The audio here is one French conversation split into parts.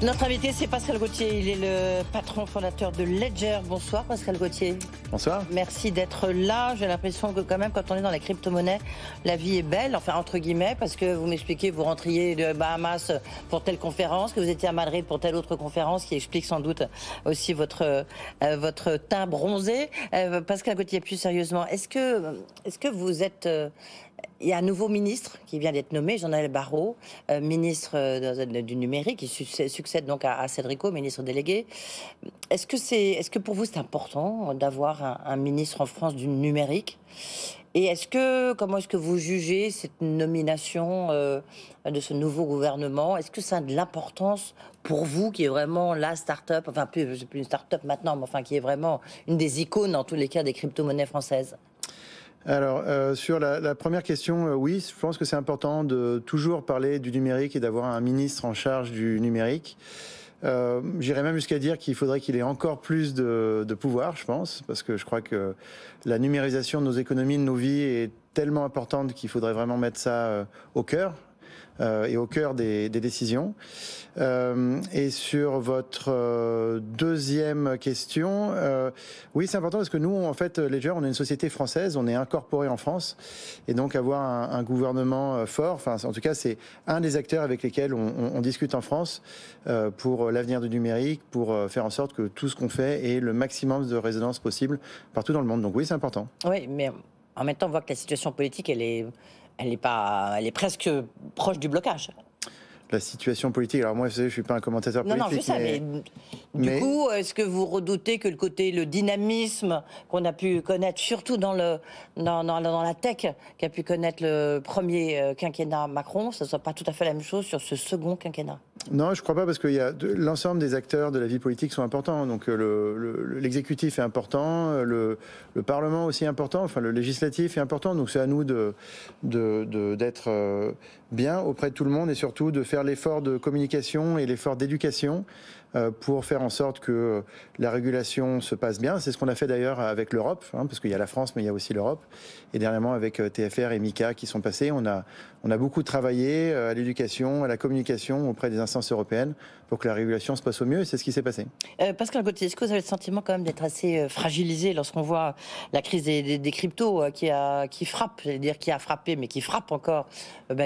Notre invité, c'est Pascal Gauthier. Il est le patron fondateur de Ledger. Bonsoir, Pascal Gauthier. Bonsoir. Merci d'être là. J'ai l'impression que quand même, quand on est dans la crypto-monnaie, la vie est belle, enfin entre guillemets, parce que vous m'expliquez, vous rentriez de Bahamas pour telle conférence, que vous étiez à Madrid pour telle autre conférence, qui explique sans doute aussi votre teint bronzé. Pascal Gauthier, plus sérieusement, est-ce que vous êtes... Il y a un nouveau ministre qui vient d'être nommé, Jean-Noël Barrot, ministre du numérique, qui succède donc à Cédric O, ministre délégué. Est-ce que pour vous c'est important d'avoir un ministre en France du numérique? Et comment est-ce que vous jugez cette nomination de ce nouveau gouvernement? Est-ce que ça a de l'importance pour vous, qui est vraiment la start-up, enfin plus une start-up maintenant, mais enfin qui est vraiment une des icônes en tous les cas des crypto-monnaies françaises? Alors, sur la première question, oui, je pense que c'est important de toujours parler du numérique et d'avoir un ministre en charge du numérique. J'irais même jusqu'à dire qu'il faudrait qu'il ait encore plus de pouvoir, je pense, parce que je crois que la numérisation de nos économies, de nos vies est tellement importante qu'il faudrait vraiment mettre ça au cœur. Et au cœur des décisions. Et sur votre deuxième question, oui, c'est important parce que nous, en fait, Ledger, on est une société française, on est incorporé en France, et donc avoir un gouvernement fort, enfin, en tout cas, c'est un des acteurs avec lesquels on discute en France pour l'avenir du numérique, pour faire en sorte que tout ce qu'on fait ait le maximum de résonance possible partout dans le monde. Donc oui, c'est important. Oui, mais en même temps, on voit que la situation politique, elle est presque proche du blocage. La situation politique, alors moi, vous savez, je suis pas un commentateur politique. Non, je sais, mais du coup, est-ce que vous redoutez que le dynamisme qu'on a pu connaître, surtout dans la tech, qu'a pu connaître le premier quinquennat Macron, ça ne soit pas tout à fait la même chose sur ce second quinquennat? Non, je crois pas, parce que l'ensemble des acteurs de la vie politique sont importants. Donc l'exécutif est important, le Parlement aussi est important, enfin le législatif est important. Donc c'est à nous d'être bien auprès de tout le monde et surtout de faire l'effort de communication et l'effort d'éducation pour faire en sorte que la régulation se passe bien. C'est ce qu'on a fait d'ailleurs avec l'Europe, parce qu'il y a la France, mais il y a aussi l'Europe. Et dernièrement, avec TFR et MICA qui sont passés, on a beaucoup travaillé à l'éducation, à la communication auprès des instances européennes pour que la régulation se passe au mieux, et c'est ce qui s'est passé. Pascal Gauthier, est-ce que vous avez le sentiment quand même d'être assez fragilisé lorsqu'on voit la crise des cryptos qui frappe, c'est-à-dire qui a frappé, mais qui frappe encore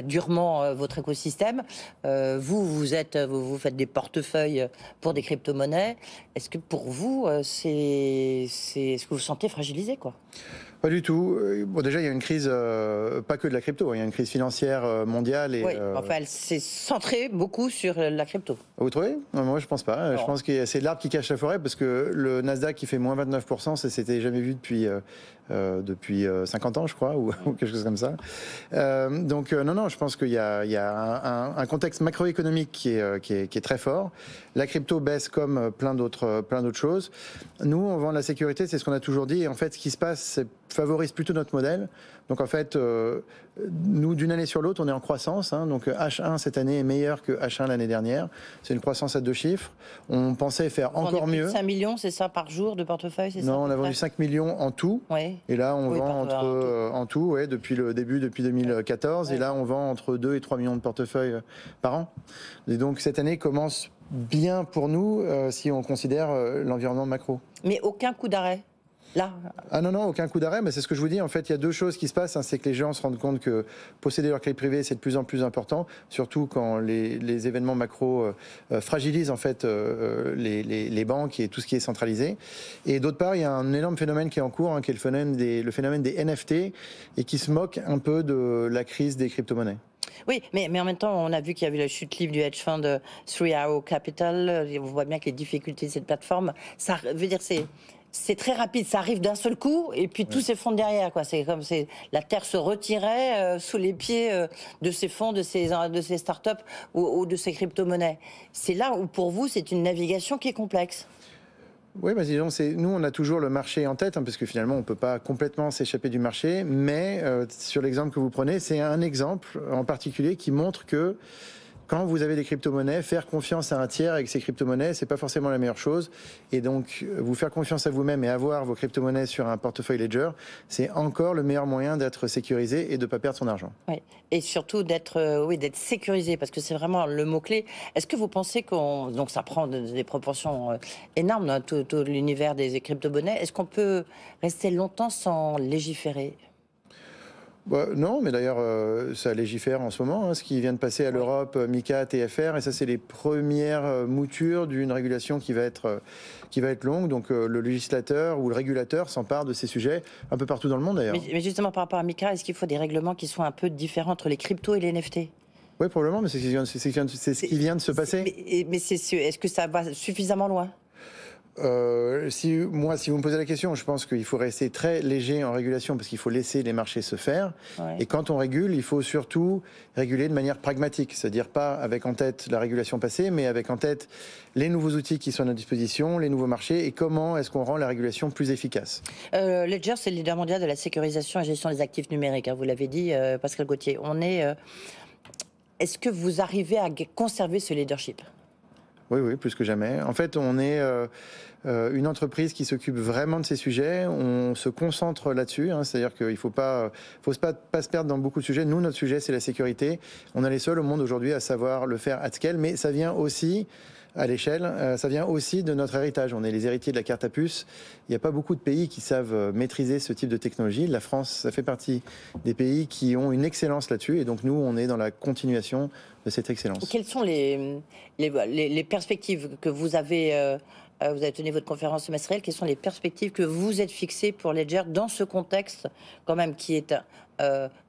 durement votre écosystème? Vous faites des portefeuilles pour des crypto-monnaies. Est-ce que pour vous, est-ce que vous vous sentez fragilisé, quoi? Pas du tout. Bon, déjà, il y a une crise, pas que de la crypto, il y a une crise financière mondiale. Et, oui, enfin, elle s'est centrée beaucoup sur la crypto. Vous trouvez? Non, moi, je pense pas. Je pense que c'est l'arbre qui cache la forêt, parce que le Nasdaq qui fait moins 29%, ça s'était jamais vu depuis 50 ans, je crois, ou quelque chose comme ça. Donc, non, je pense qu'il y a un contexte macroéconomique qui est très fort. La crypto baisse comme plein d'autres choses. Nous, on vend la sécurité, c'est ce qu'on a toujours dit. Et en fait, ce qui se passe, c'est favorise plutôt notre modèle. Donc en fait, nous, d'une année sur l'autre, on est en croissance. Donc H1 cette année est meilleur que H1 l'année dernière. C'est une croissance à 2 chiffres. On pensait faire encore mieux. 5 millions, c'est ça, par jour de portefeuille, c'est ça? Non, on a vendu 5 millions en tout. Oui. Et là, on vend en tout, depuis le début, depuis 2014. Oui. Et là, on vend entre 2 et 3 millions de portefeuilles par an. Et donc cette année commence bien pour nous si on considère l'environnement macro. Mais aucun coup d'arrêt? Là. Ah non, aucun coup d'arrêt, mais c'est ce que je vous dis. En fait, il y a deux choses qui se passent. C'est que les gens se rendent compte que posséder leur clé privée, c'est de plus en plus important, surtout quand les événements macro fragilisent en fait les banques et tout ce qui est centralisé. Et d'autre part, il y a un énorme phénomène qui est en cours, qui est le phénomène des NFT, et qui se moque un peu de la crise des crypto-monnaies. Oui, mais en même temps, on a vu qu'il y avait la chute libre du hedge fund 3 Arrows Capital. On voit bien que les difficultés de cette plateforme, ça veut dire c'est très rapide, ça arrive d'un seul coup et puis tout s'effondre derrière, quoi. C'est comme la terre se retirait sous les pieds de ces fonds, de ces startups ou de ces crypto-monnaies. C'est là où pour vous c'est une navigation qui est complexe. Oui, mais disons, nous, on a toujours le marché en tête, parce que finalement, on ne peut pas complètement s'échapper du marché. Mais sur l'exemple que vous prenez, c'est un exemple en particulier qui montre que quand vous avez des crypto-monnaies, faire confiance à un tiers avec ces crypto-monnaies, c'est pas forcément la meilleure chose. Et donc, vous faire confiance à vous-même et avoir vos crypto-monnaies sur un portefeuille Ledger, c'est encore le meilleur moyen d'être sécurisé et de ne pas perdre son argent. Oui. Et surtout d'être sécurisé, parce que c'est vraiment le mot-clé. Est-ce que vous pensez donc ça prend des proportions énormes, hein, tout l'univers des crypto-monnaies. Est-ce qu'on peut rester longtemps sans légiférer? Bah, non, mais d'ailleurs, ça légifère en ce moment, hein, ce qui vient de passer à l'Europe, MiCA, TFR, et ça, c'est les premières moutures d'une régulation qui va être longue. Donc, le législateur ou le régulateur s'empare de ces sujets un peu partout dans le monde, d'ailleurs. Mais justement, par rapport à MiCA, est-ce qu'il faut des règlements qui soient un peu différents entre les cryptos et les NFT? Oui, probablement, mais c'est ce qui vient de se passer. Mais est-ce que ça va suffisamment loin? Si vous me posez la question, je pense qu'il faut rester très léger en régulation parce qu'il faut laisser les marchés se faire. Ouais. Et quand on régule, il faut surtout réguler de manière pragmatique, c'est-à-dire pas avec en tête la régulation passée, mais avec en tête les nouveaux outils qui sont à notre disposition, les nouveaux marchés et comment est-ce qu'on rend la régulation plus efficace. Ledger, c'est le leader mondial de la sécurisation et gestion des actifs numériques, hein, vous l'avez dit, Pascal Gauthier. Est-ce que vous arrivez à conserver ce leadership? Oui, plus que jamais. En fait, on est une entreprise qui s'occupe vraiment de ces sujets. On se concentre là-dessus, hein, c'est-à-dire qu'il ne faut pas se perdre dans beaucoup de sujets. Nous, notre sujet, c'est la sécurité. On est les seuls au monde aujourd'hui à savoir le faire at scale, mais ça vient aussi à l'échelle, ça vient aussi de notre héritage. On est les héritiers de la carte à puce. Il n'y a pas beaucoup de pays qui savent maîtriser ce type de technologie. La France, ça fait partie des pays qui ont une excellence là-dessus. Et donc, nous, on est dans la continuation de cette excellence. Quelles sont les perspectives que vous avez tenu votre conférence semestrielle. Quelles sont les perspectives que vous êtes fixées pour Ledger dans ce contexte, quand même, qui est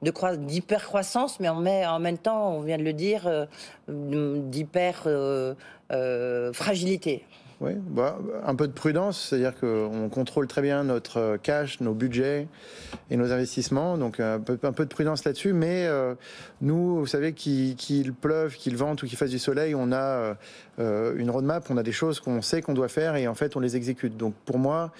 d'hyper-croissance, mais en même temps, on vient de le dire, d'hyper-fragilité? Oui, un peu de prudence, c'est-à-dire qu'on contrôle très bien notre cash, nos budgets et nos investissements, donc un peu de prudence là-dessus, mais nous, vous savez, qu'il pleuve, qu'il vente ou qu'il fasse du soleil, on a une roadmap, on a des choses qu'on sait qu'on doit faire et en fait on les exécute. Donc pour moi,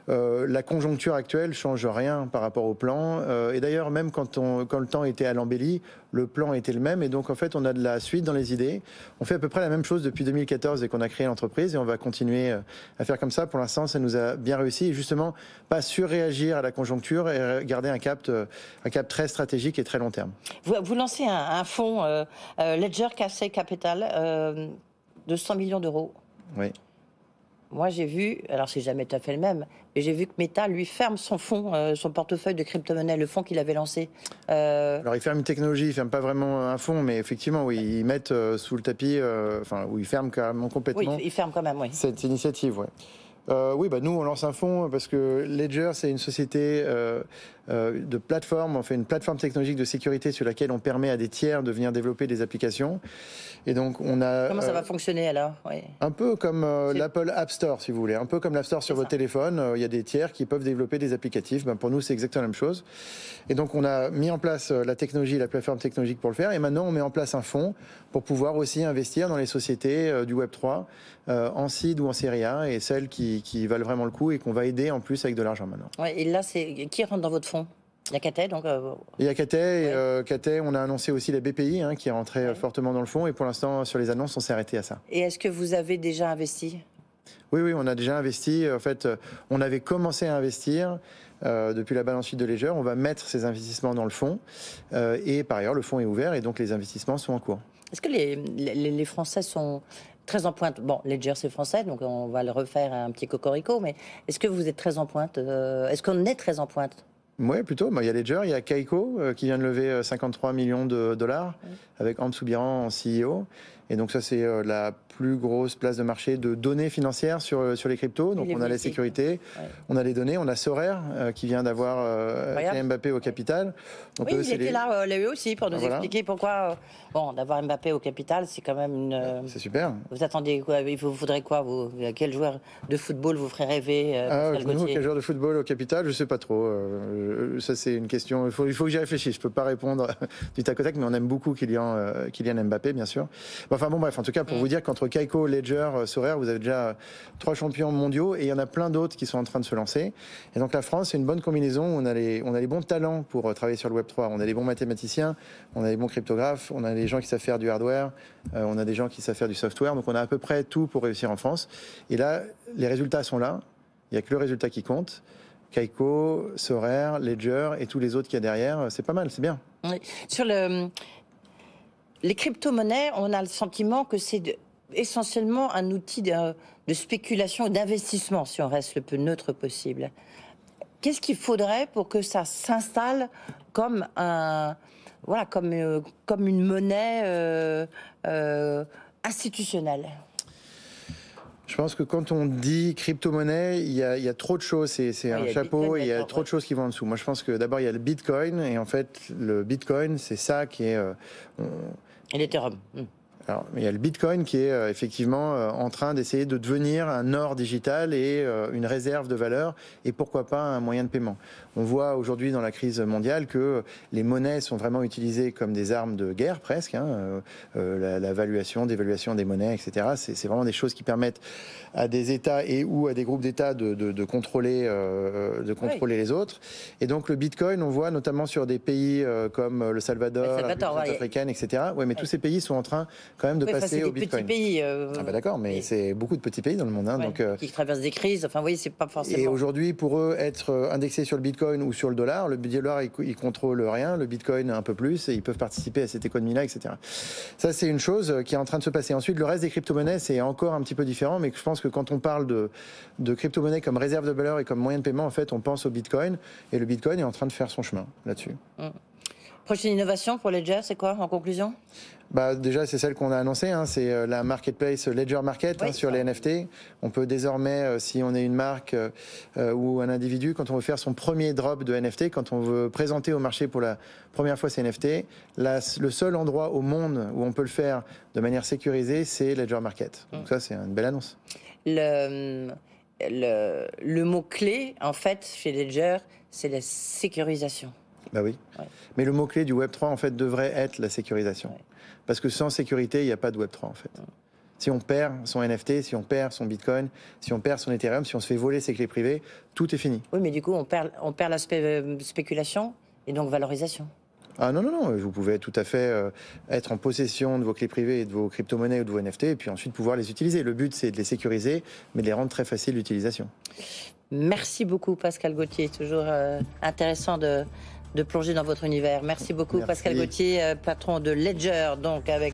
la conjoncture actuelle change rien par rapport au plan. Et d'ailleurs, même quand le temps était à l'embellie, le plan était le même. Et donc, en fait, on a de la suite dans les idées. On fait à peu près la même chose depuis 2014 et qu'on a créé l'entreprise. Et on va continuer à faire comme ça. Pour l'instant, ça nous a bien réussi. Et justement, pas surréagir à la conjoncture et garder un cap très stratégique et très long terme. Vous lancez un fonds Ledger KC Capital de 100 millions d'euros. Oui. Moi, j'ai vu, alors c'est jamais tout à fait le même, mais j'ai vu que Meta, lui, ferme son fonds, son portefeuille de crypto-monnaie, le fonds qu'il avait lancé. Alors, ils ferment une technologie, ils ferment pas vraiment un fonds, mais effectivement, oui, ils mettent sous le tapis, ou ils ferment carrément complètement. Oui, ils ferment quand même, oui. Cette initiative, oui. Oui, nous, on lance un fonds parce que Ledger, c'est une société de plateforme. On fait une plateforme technologique de sécurité sur laquelle on permet à des tiers de venir développer des applications. Et donc, on a... Comment ça va fonctionner alors? Oui. Un peu comme l'Apple App Store, si vous voulez. Un peu comme l'App Store sur votre téléphone. Il y a des tiers qui peuvent développer des applicatifs. Pour nous, c'est exactement la même chose. Et donc, on a mis en place la technologie, la plateforme technologique pour le faire. Et maintenant, on met en place un fonds pour pouvoir aussi investir dans les sociétés du Web3 en seed ou en série A et celles qui valent vraiment le coup et qu'on va aider en plus avec de l'argent maintenant. Ouais, et là, qui rentre dans votre fonds? Il y a Cathay, donc... Il y a Cathay, Cathay, on a annoncé aussi la BPI qui est rentrée fortement dans le fonds et pour l'instant, sur les annonces, on s'est arrêté à ça. Et est-ce que vous avez déjà investi? Oui, on a déjà investi. En fait, on avait commencé à investir depuis la balance sheet de Ledger. On va mettre ces investissements dans le fonds et par ailleurs, le fonds est ouvert et donc les investissements sont en cours. Est-ce que les Français sont très en pointe? Bon, Ledger, c'est français, donc on va le refaire un petit cocorico, mais est-ce que vous êtes très en pointe? Est-ce qu'on est très en pointe? Oui, plutôt. Il y a Ledger, il y a Kaiko qui vient de lever 53 millions de dollars avec Hans Soubiran en CEO. Et donc ça, c'est la plus grosse place de marché de données financières sur les cryptos. Donc on a la sécurité, on a les données, on a Sorare qui vient d'avoir Mbappé au capital. Donc, oui, il était là, lui aussi, pour nous expliquer pourquoi... d'avoir Mbappé au capital, c'est quand même une... C'est super. Vous attendez quoi? Il vous faudrait quoi, vous? Quel joueur de football vous ferait rêver, Pascal Gauthier? Quel joueur de football au capital? Je ne sais pas trop. Ça, c'est une question... Il faut que j'y réfléchisse. Je ne peux pas répondre du tac au tac, mais on aime beaucoup Kylian Mbappé, bien sûr. Enfin bon, bref, en tout cas, pour vous dire qu'entre Kaiko, Ledger, Sorare, vous avez déjà 3 champions mondiaux et il y en a plein d'autres qui sont en train de se lancer. Et donc la France, c'est une bonne combinaison. On a les bons talents pour travailler sur le Web3. On a les bons mathématiciens, on a les bons cryptographes, on a les gens qui savent faire du hardware, on a des gens qui savent faire du software. Donc on a à peu près tout pour réussir en France. Et là, les résultats sont là. Il n'y a que le résultat qui compte. Kaiko, Sorare, Ledger et tous les autres qu'il y a derrière, c'est pas mal, c'est bien. Oui. Sur les crypto-monnaies, on a le sentiment que c'est essentiellement un outil de spéculation, d'investissement, si on reste le plus neutre possible. Qu'est-ce qu'il faudrait pour que ça s'installe comme comme une monnaie institutionnelle? Je pense que quand on dit crypto-monnaie, il y a trop de choses. C'est un chapeau et il y a trop de choses qui vont en dessous. Moi, je pense que d'abord, il y a le Bitcoin. Et en fait, le Bitcoin, c'est ça qui est... Et l'Ethereum. Alors, il y a le Bitcoin qui est effectivement en train d'essayer de devenir un or digital et une réserve de valeur et pourquoi pas un moyen de paiement. On voit aujourd'hui dans la crise mondiale que les monnaies sont vraiment utilisées comme des armes de guerre presque. La valuation, dévaluation des monnaies, etc. C'est vraiment des choses qui permettent à des États et ou à des groupes d'États de contrôler les autres. Et donc le Bitcoin, on voit notamment sur des pays comme le Salvador, la République centrafricaine, etc. Ouais, mais tous ces pays sont en train quand même de passer au Bitcoin. Petits pays. Ah bah d'accord, mais c'est beaucoup de petits pays dans le monde. Qui traversent des crises. Enfin, oui, c'est pas forcément. Et aujourd'hui, pour eux, être indexés sur le Bitcoin ou sur le dollar ils contrôlent rien, le Bitcoin un peu plus, et ils peuvent participer à cette économie-là, etc. Ça, c'est une chose qui est en train de se passer. Ensuite, le reste des crypto-monnaies, c'est encore un petit peu différent, mais je pense que quand on parle de crypto-monnaies comme réserve de valeur et comme moyen de paiement, en fait, on pense au Bitcoin, et le Bitcoin est en train de faire son chemin là-dessus. Prochaine innovation pour Ledger, c'est quoi en conclusion? Déjà, c'est celle qu'on a annoncée, c'est la marketplace Ledger Market sur les NFT. On peut désormais, si on est une marque ou un individu, quand on veut faire son premier drop de NFT, quand on veut présenter au marché pour la première fois ses NFT, le seul endroit au monde où on peut le faire de manière sécurisée, c'est Ledger Market. Donc ça, c'est une belle annonce. Le mot-clé, en fait, chez Ledger, c'est la sécurisation. Bah oui. Ouais. Mais le mot-clé du Web3, en fait, devrait être la sécurisation. Ouais. Parce que sans sécurité, il n'y a pas de Web3, en fait. Ouais. Si on perd son NFT, si on perd son Bitcoin, si on perd son Ethereum, si on se fait voler ses clés privées, tout est fini. Oui, mais du coup, on perd l'aspect spéculation et donc valorisation. Ah non, vous pouvez tout à fait être en possession de vos clés privées et de vos crypto-monnaies ou de vos NFT, et puis ensuite pouvoir les utiliser. Le but, c'est de les sécuriser, mais de les rendre très faciles d'utilisation. Merci beaucoup, Pascal Gauthier. Toujours intéressant de plonger dans votre univers. Merci beaucoup, Pascal Gauthier, patron de Ledger, donc avec